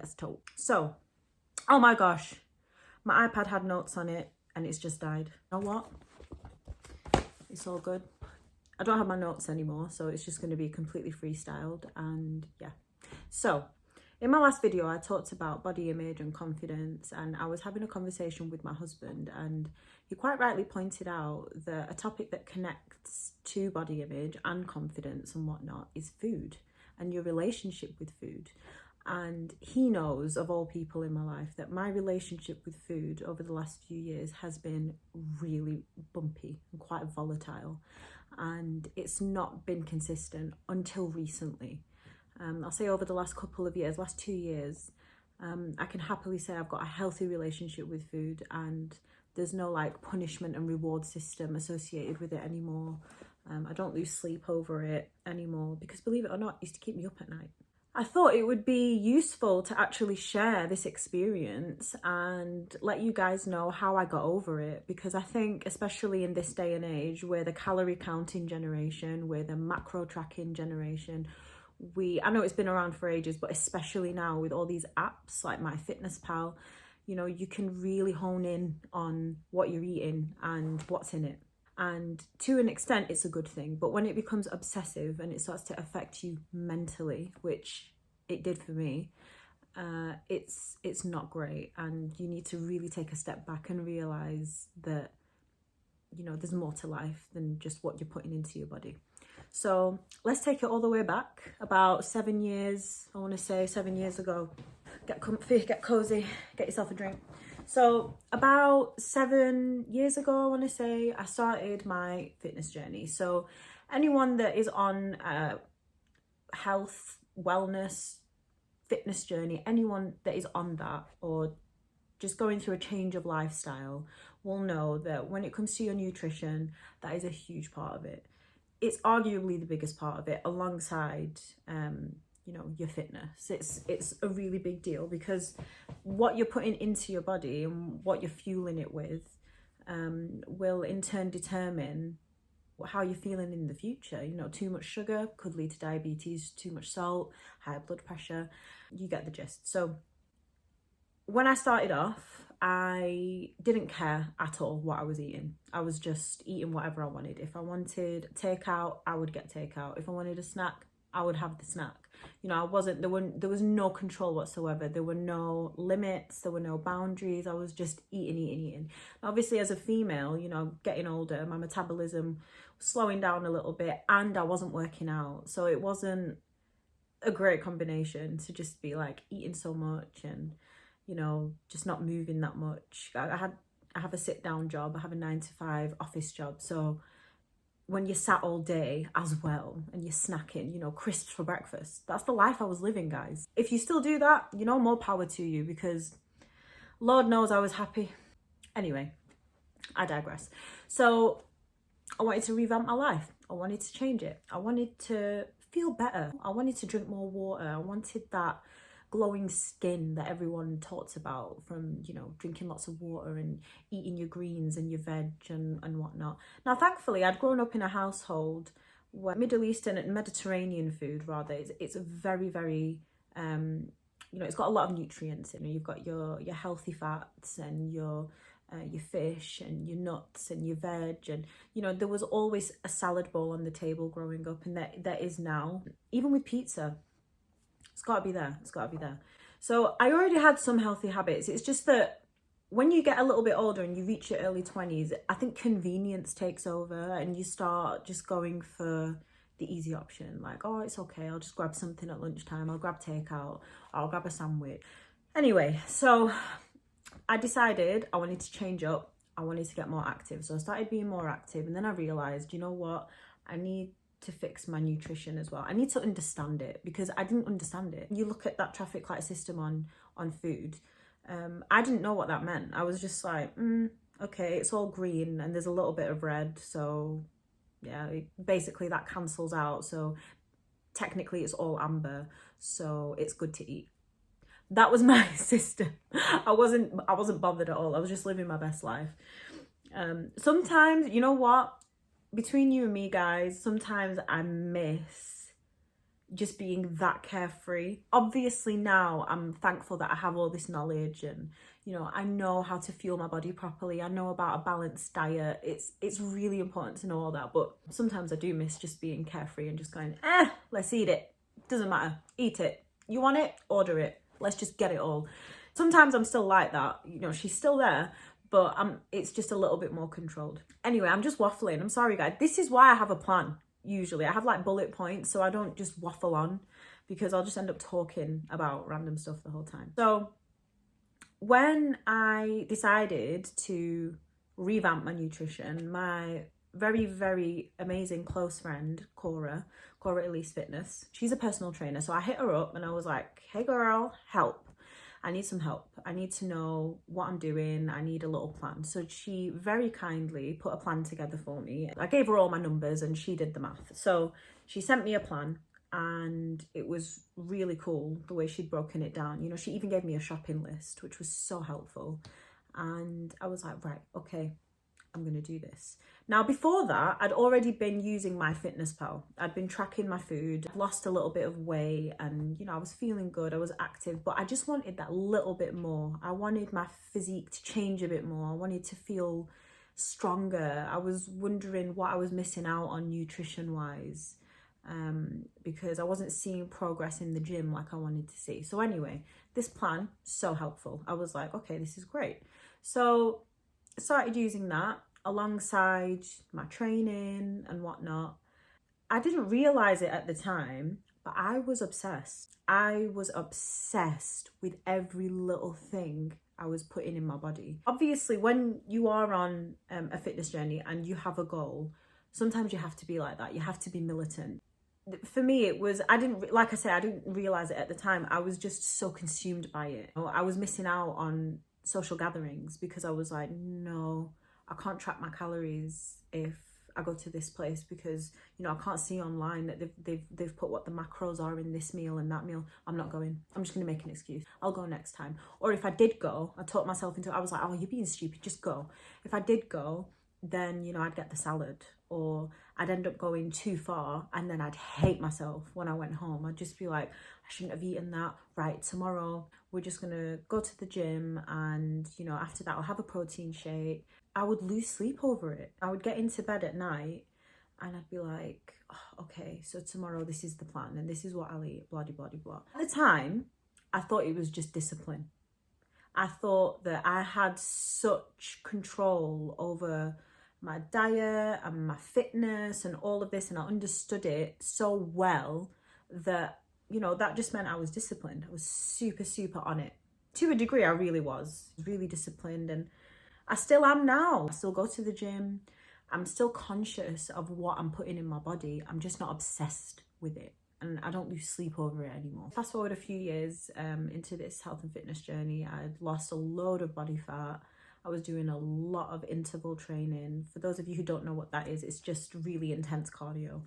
let's talk. So, oh my gosh, my iPad had notes on it and it's just died. You know what? It's all good. I don't have my notes anymore, so it's just going to be completely freestyled. And yeah, so in my last video I talked about body image and confidence, and I was having a conversation with my husband, and he quite rightly pointed out that a topic that connects to body image and confidence and whatnot is food and your relationship with food. And he knows, of all people in my life, that my relationship with food over the last few years has been really bumpy and quite volatile, and it's not been consistent until recently. I'll say over the last couple of years, last 2 years, I can happily say I've got a healthy relationship with food, and there's no like punishment and reward system associated with it anymore. I don't lose sleep over it anymore because, believe it or not, it used to keep me up at night. I thought it would be useful to actually share this experience and let you guys know how I got over it, because I think, especially in this day and age, we're the calorie counting generation, we're the macro tracking generation. I know it's been around for ages, but especially now with all these apps like MyFitnessPal, you know, you can really hone in on what you're eating and what's in it. And to an extent, it's a good thing. But when it becomes obsessive and it starts to affect you mentally, which it did for me, it's not great. And you need to really take a step back and realize that, you know, there's more to life than just what you're putting into your body. So let's take it all the way back about 7 years. I want to say 7 years ago. Get comfy, get cozy, get yourself a drink. So about 7 years ago, I want to say, I started my fitness journey. So anyone that is on a health, wellness, fitness journey, anyone that is on that or just going through a change of lifestyle will know that when it comes to your nutrition, that is a huge part of it. It's arguably the biggest part of it, alongside you know, your fitness. It's a really big deal, because what you're putting into your body and what you're fueling it with will in turn determine how you're feeling in the future. You know, too much sugar could lead to diabetes, too much salt, high blood pressure. You get the gist. So when I started off, I didn't care at all what I was eating. I was just eating whatever I wanted. If I wanted takeout, I would get takeout. If I wanted a snack, I would have the snack. You know, there was no control whatsoever. There were no limits, there were no boundaries. I was just eating. Obviously, as a female, you know, getting older, my metabolism was slowing down a little bit, and I wasn't working out. So it wasn't a great combination to just be like eating so much and, you know, just not moving that much. I have a sit down job. I have a 9-to-5 office job. So when you're sat all day as well and you're snacking, you know, crisps for breakfast, that's the life I was living, guys. If you still do that, you know, more power to you, because Lord knows I was happy. Anyway, I digress. So I wanted to revamp my life. I wanted to change it. I wanted to feel better. I wanted to drink more water. I wanted that glowing skin that everyone talks about from, you know, drinking lots of water and eating your greens and your veg and whatnot. Now, thankfully, I'd grown up in a household where Middle Eastern and Mediterranean food, rather, it's a very, very, you know, it's got a lot of nutrients in it. You've got your healthy fats and your fish and your nuts and your veg, and, you know, there was always a salad bowl on the table growing up, and there is now, even with pizza. It's got to be there. It's got to be there. So I already had some healthy habits. It's just that when you get a little bit older and you reach your early 20s, I think convenience takes over and you start just going for the easy option. Like, oh, it's okay. I'll just grab something at lunchtime. I'll grab takeout. I'll grab a sandwich. Anyway, so I decided I wanted to change up. I wanted to get more active. So I started being more active. And then I realized, you know what? I need to fix my nutrition as well. I need to understand it, because I didn't understand it. You look at that traffic light system on food. I didn't know what that meant. I was just like, okay, it's all green and there's a little bit of red. So yeah, basically that cancels out. So technically it's all amber. So it's good to eat. That was my system. I wasn't bothered at all. I was just living my best life. Sometimes, you know what? Between you and me, guys, sometimes I miss just being that carefree. Obviously now I'm thankful that I have all this knowledge, and you know, I know how to fuel my body properly. I know about a balanced diet. It's really important to know all that, but sometimes I do miss just being carefree and just going, let's eat it. Doesn't matter. Eat it. You want it? Order it. Let's just get it all. Sometimes I'm still like that. You know, she's still there, but it's just a little bit more controlled. Anyway, I'm just waffling. I'm sorry, guys. This is why I have a plan. Usually I have like bullet points, so I don't just waffle on, because I'll just end up talking about random stuff the whole time. So when I decided to revamp my nutrition, my very, very amazing close friend, Cora Elise Fitness, she's a personal trainer. So I hit her up and I was like, hey girl, help. I need some help. I need to know what I'm doing. I need a little plan. So she very kindly put a plan together for me. I gave her all my numbers and she did the math. So she sent me a plan, and it was really cool the way she'd broken it down. You know, she even gave me a shopping list, which was so helpful. And I was like, right, okay, I'm going to do this. Now, before that, I'd already been using MyFitnessPal. I'd been tracking my food, lost a little bit of weight, and, you know, I was feeling good. I was active, but I just wanted that little bit more. I wanted my physique to change a bit more. I wanted to feel stronger. I was wondering what I was missing out on nutrition-wise, because I wasn't seeing progress in the gym like I wanted to see. So anyway, this plan, so helpful. I was like, okay, this is great. So I started using that alongside my training and whatnot. I didn't realize it at the time, but I was obsessed. I was obsessed with every little thing I was putting in my body. Obviously, when you are on a fitness journey and you have a goal, sometimes you have to be like that. You have to be militant. For me, it was, I didn't realize it at the time. I was just so consumed by it. I was missing out on social gatherings because I was like, no, I can't track my calories if I go to this place, because, you know, I can't see online that they've put what the macros are in this meal and that meal. I'm not going. I'm just going to make an excuse. I'll go next time. Or if I did go, I talked myself into it. I was like, oh, you're being stupid. Just go. If I did go, then, you know, I'd get the salad, or I'd end up going too far and then I'd hate myself when I went home. I'd just be like, I shouldn't have eaten that. Right, tomorrow we're just gonna go to the gym, and, you know, after that I'll have a protein shake. I would lose sleep over it. I would get into bed at night and I'd be like, oh, okay, so tomorrow this is the plan and this is what I'll eat, blah, blah, blah, blah. At the time, I thought it was just discipline. I thought that I had such control over my diet and my fitness and all of this, and I understood it so well that, you know, that just meant I was disciplined. I was super, super on it. To a degree, I really was really disciplined, and I still am now. I still go to the gym. I'm still conscious of what I'm putting in my body. I'm just not obsessed with it, and I don't lose sleep over it anymore. Fast forward a few years into this health and fitness journey, I'd lost a load of body fat. I was doing a lot of interval training. For those of you who don't know what that is, it's just really intense cardio.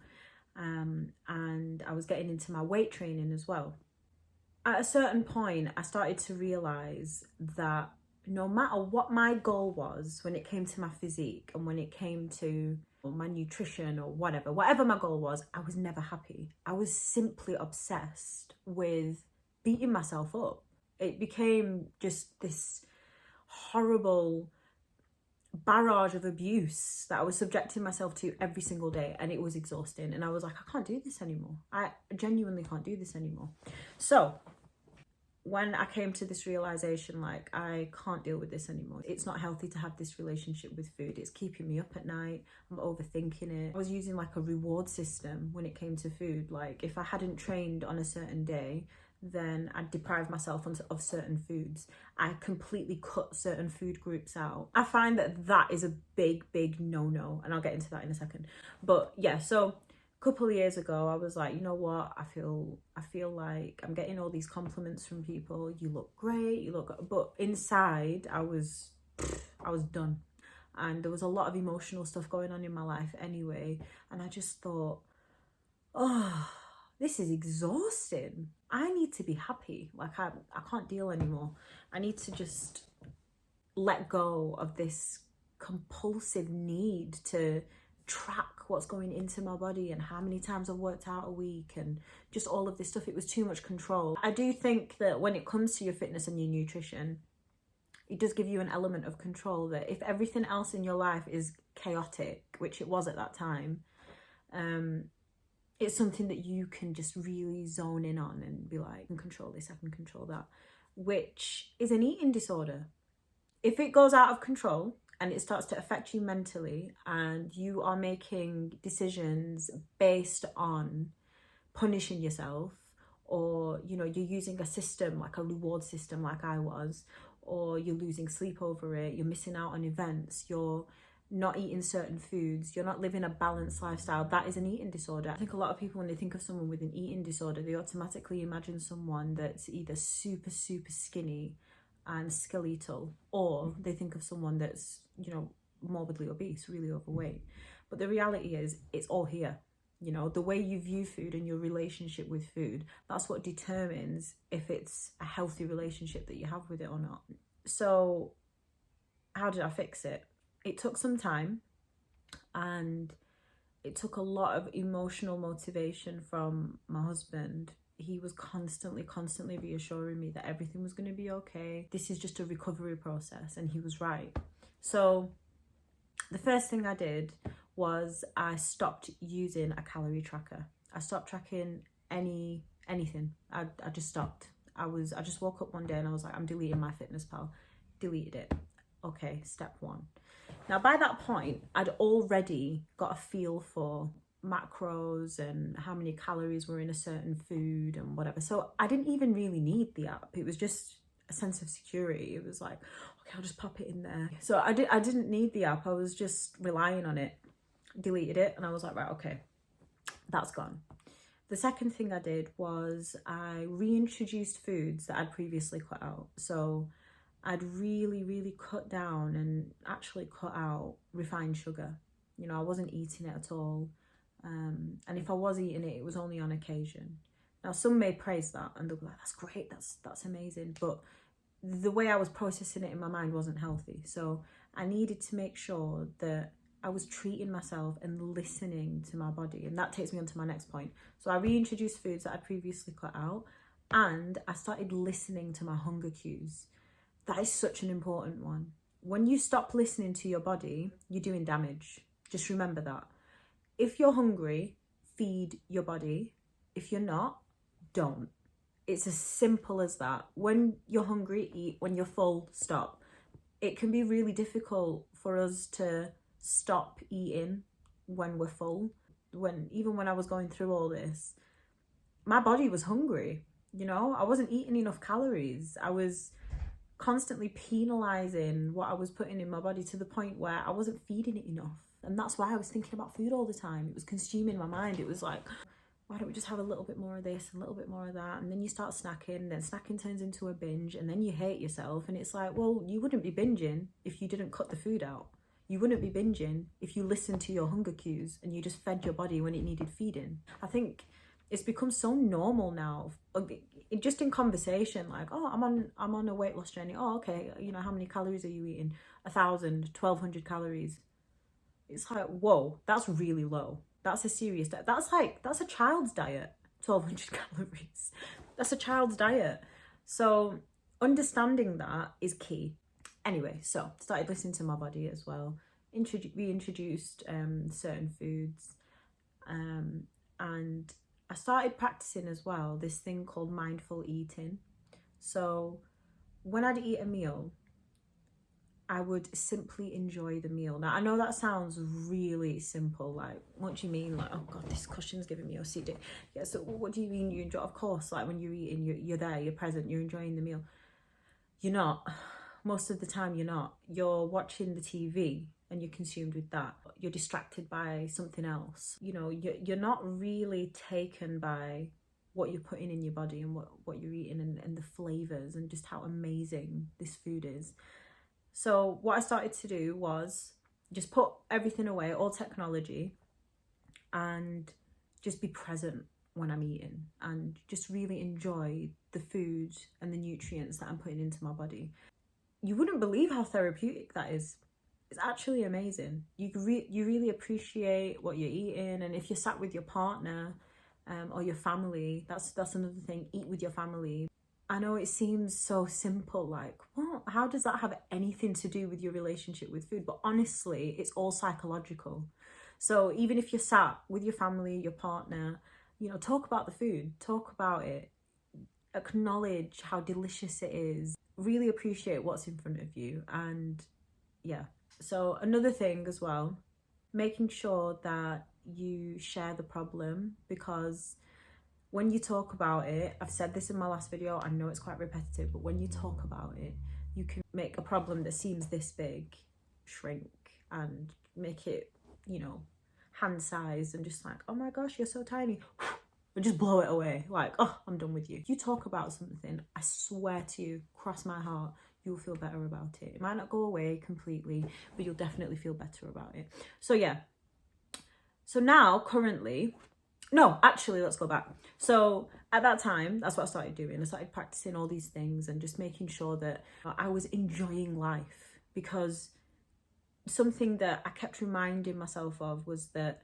And I was getting into my weight training as well. At a certain point, I started to realize that no matter what my goal was when it came to my physique and when it came to my nutrition or whatever my goal was, I was never happy. I was simply obsessed with beating myself up. It became just this horrible barrage of abuse that I was subjecting myself to every single day, and it was exhausting. And I was like, I can't do this anymore. I genuinely can't do this anymore. So when I came to this realization, like, I can't deal with this anymore. It's not healthy to have this relationship with food. It's keeping me up at night. I'm overthinking it. I was using like a reward system when it came to food. Like, if I hadn't trained on a certain day, then I'd deprive myself of certain foods. I completely cut certain food groups out. I find that that is a big, big no-no, and I'll get into that in a second. But yeah, so a couple of years ago, I was like, you know what? I feel like I'm getting all these compliments from people. You look great, you look, but inside I was done. And there was a lot of emotional stuff going on in my life anyway. And I just thought, oh, this is exhausting. I need to be happy. Like, I can't deal anymore. I need to just let go of this compulsive need to track what's going into my body and how many times I've worked out a week and just all of this stuff. It was too much control. I do think that when it comes to your fitness and your nutrition, it does give you an element of control, that if everything else in your life is chaotic, which it was at that time, it's something that you can just really zone in on and be like, I can control this, I can control that, which is an eating disorder. If it goes out of control and it starts to affect you mentally and you are making decisions based on punishing yourself, or, you know, you're using a system like a reward system like I was, or you're losing sleep over it, you're missing out on events, you're not eating certain foods, you're not living a balanced lifestyle, that is an eating disorder. I think a lot of people, when they think of someone with an eating disorder, they automatically imagine someone that's either super skinny and skeletal, or they think of someone that's, you know, morbidly obese, really overweight. But the reality is, it's all here. You know, the way you view food and your relationship with food, that's what determines if it's a healthy relationship that you have with it or not. So how did I fix it? It took some time, and it took a lot of emotional motivation from my husband. He was constantly reassuring me that everything was going to be okay. This is just a recovery process, and he was right. So the first thing I did was I stopped using a calorie tracker. I stopped tracking anything. I just stopped. I just woke up one day and I was like, I'm deleting MyFitnessPal. Deleted it. Okay, step one. Now, by that point, I'd already got a feel for macros and how many calories were in a certain food and whatever. So I didn't even really need the app. It was just a sense of security. It was like, okay, I'll just pop it in there. So I didn't need the app. I was just relying on it. Deleted it, and I was like, right, okay, that's gone. The second thing I did was I reintroduced foods that I'd previously cut out. So I'd really cut down and actually cut out refined sugar. You know, I wasn't eating it at all. And if I was eating it, it was only on occasion. Now, some may praise that and they'll be like, that's great, that's amazing. But the way I was processing it in my mind wasn't healthy. So I needed to make sure that I was treating myself and listening to my body. And that takes me on to my next point. So I reintroduced foods that I previously cut out, and I started listening to my hunger cues. That is such an important one. When you stop listening to your body, you're doing damage. Just remember that. If you're hungry, feed your body. If you're not, don't. It's as simple as that. When you're hungry, eat. When you're full, stop. It can be really difficult for us to stop eating when we're full. Even when I was going through all this, my body was hungry. You know, I wasn't eating enough calories. I was constantly penalizing what I was putting in my body to the point where I wasn't feeding it enough. And that's why I was thinking about food all the time. It was consuming my mind. It was like, why don't we just have a little bit more of this, a little bit more of that? And then you start snacking, then snacking turns into a binge, and then you hate yourself. And it's like, well, you wouldn't be binging if you didn't cut the food out. You wouldn't be binging if you listened to your hunger cues and you just fed your body when it needed feeding. I think it's become so normal now, just in conversation, like, oh, I'm on a weight loss journey. Oh, okay, you know, how many calories are you eating? 1,000, 1,200 calories. It's like, whoa, that's really low. That's a serious diet. That's a child's diet, 1,200 calories. That's a child's diet. So understanding that is key. Anyway, so started listening to my body as well. Reintroduced certain foods, and I started practicing as well this thing called mindful eating. So when I'd eat a meal, I would simply enjoy the meal. Now, I know that sounds really simple. Like, what do you mean? Like, oh God, this cushion's giving me OCD. Yeah, so what do you mean you enjoy? Of course, like when you're eating, you're there, you're present, you're enjoying the meal. You're not. Most of the time, you're not. You're watching the TV and you're consumed with that. You're distracted by something else. You know, you're not really taken by what you're putting in your body and what you're eating and the flavors and just how amazing this food is. So what I started to do was just put everything away, all technology, and just be present when I'm eating and just really enjoy the food and the nutrients that I'm putting into my body. You wouldn't believe how therapeutic that is. it's actually amazing. You really appreciate what you're eating. And if you're sat with your partner or your family, that's another thing. Eat with your family. I know it seems so simple, like, what? How does that have anything to do with your relationship with food? But honestly, it's all psychological. So even if you're sat with your family, your partner, you know, talk about the food, talk about it, acknowledge how delicious it is, really appreciate what's in front of you. And yeah, so another thing as well, making sure that you share the problem, because when you talk about it, I've said this in my last video, I know it's quite repetitive, but when you talk about it, you can make a problem that seems this big shrink and make it, you know, hand size, and just like, oh my gosh, you're so tiny, and just blow it away, like, oh, I'm done with you. If you talk about something, I swear to you, cross my heart, you'll feel better about it. It might not go away completely, but you'll definitely feel better about it. So yeah, so now currently, no, actually, let's go back. So at that time, that's what I started doing. I started practicing all these things and just making sure that I was enjoying life, because something that I kept reminding myself of was that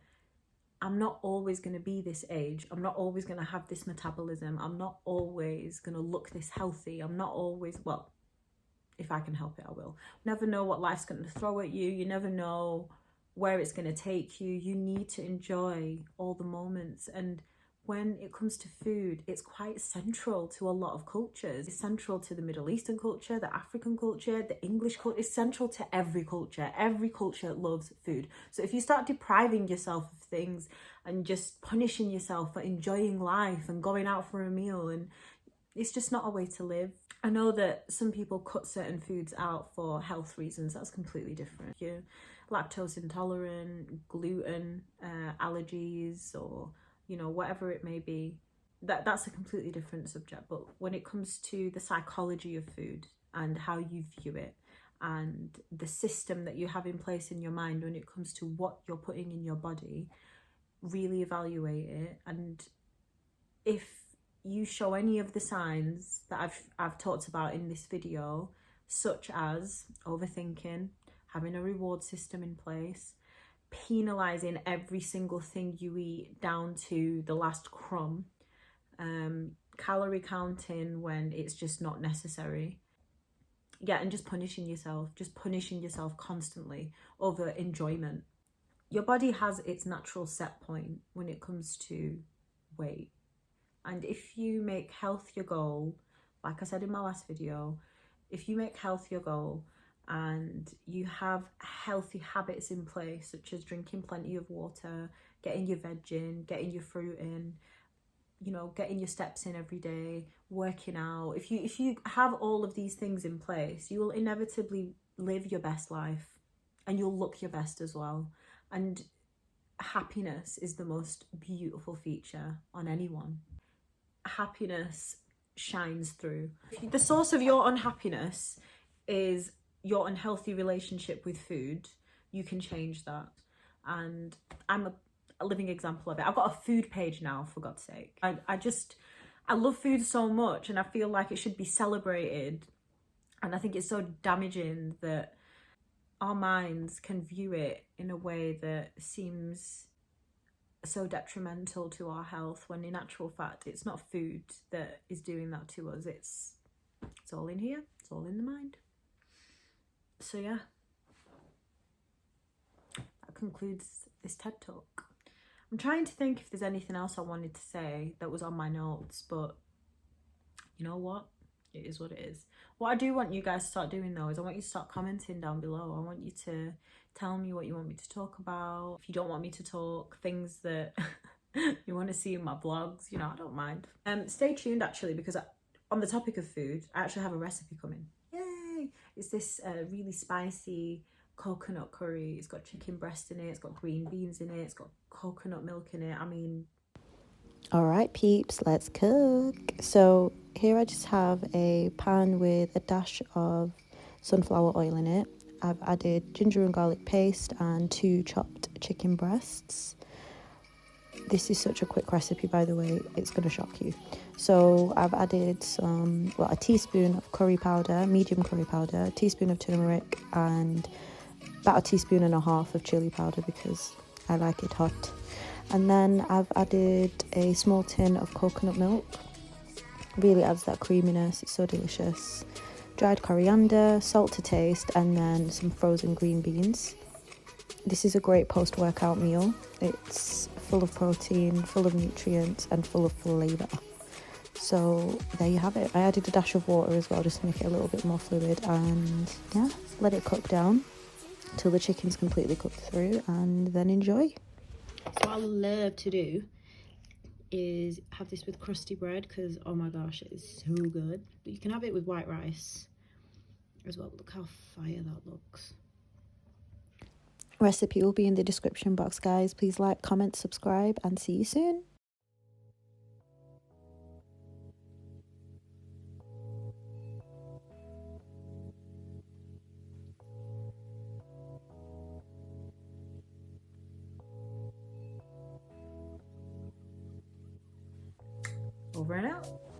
I'm not always going to be this age. I'm not always going to have this metabolism. I'm not always going to look this healthy. I'm not always, well, if I can help it, I will. Never know what life's going to throw at you. You never know where it's going to take you. You need to enjoy all the moments. And when it comes to food, it's quite central to a lot of cultures. It's central to the Middle Eastern culture, the African culture, the English culture. It's central to every culture. Every culture loves food. So if you start depriving yourself of things and just punishing yourself for enjoying life and going out for a meal, and it's just not a way to live. I know that some people cut certain foods out for health reasons. That's completely different. If you're lactose intolerant, gluten, allergies, or, you know, whatever it may be, that's a completely different subject. But when it comes to the psychology of food and how you view it, and the system that you have in place in your mind when it comes to what you're putting in your body, really evaluate it. And if you show any of the signs that I've talked about in this video, such as overthinking, having a reward system in place, penalizing every single thing you eat down to the last crumb, calorie counting when it's just not necessary, yeah, and just punishing yourself constantly over enjoyment. Your body has its natural set point when it comes to weight. And if you make health your goal, like I said in my last video, if you make health your goal and you have healthy habits in place, such as drinking plenty of water, getting your veg in, getting your fruit in, you know, getting your steps in every day, working out, if you have all of these things in place, you will inevitably live your best life, and you'll look your best as well. And happiness is the most beautiful feature on anyone. Happiness shines through. If the source of your unhappiness is your unhealthy relationship with food, you can change that. And I'm a living example of it. I've got a food page now, for God's sake. I love food so much, and I feel like it should be celebrated. And I think it's so damaging that our minds can view it in a way that seems so detrimental to our health, when in actual fact it's not food that is doing that to us. It's all in here, it's all in the mind. So yeah, that concludes this TED talk. I'm trying to think if there's anything else I wanted to say that was on my notes, but you know what, it is what it is. What I do want you guys to start doing though is I want you to start commenting down below. I want you to tell me what you want me to talk about. If you don't want me to talk, things that you want to see in my vlogs, you know, I don't mind. Stay tuned actually, because on the topic of food, I actually have a recipe coming. Yay! It's this really spicy coconut curry. It's got chicken breast in it, it's got green beans in it, it's got coconut milk in it. I mean, all right peeps, let's cook. So here I just have a pan with a dash of sunflower oil in it. I've added ginger and garlic paste and 2 chopped chicken breasts. This is such a quick recipe, by the way, it's going to shock you. So I've added a teaspoon of curry powder, medium curry powder, a teaspoon of turmeric, and about a teaspoon and a half of chili powder because I like it hot. And then I've added a small tin of coconut milk. Really adds that creaminess, it's so delicious. Dried coriander, salt to taste, and then some frozen green beans. This is a great post-workout meal. It's full of protein, full of nutrients, and full of flavour. So there you have it. I added a dash of water as well just to make it a little bit more fluid, and yeah, let it cook down till the chicken's completely cooked through, and then enjoy. So what I love to do is have this with crusty bread because oh my gosh, it is so good. But you can have it with white rice as well. Look how fire that looks. Recipe will be in the description box, guys. Please like, comment, subscribe, and see you soon. Over and out.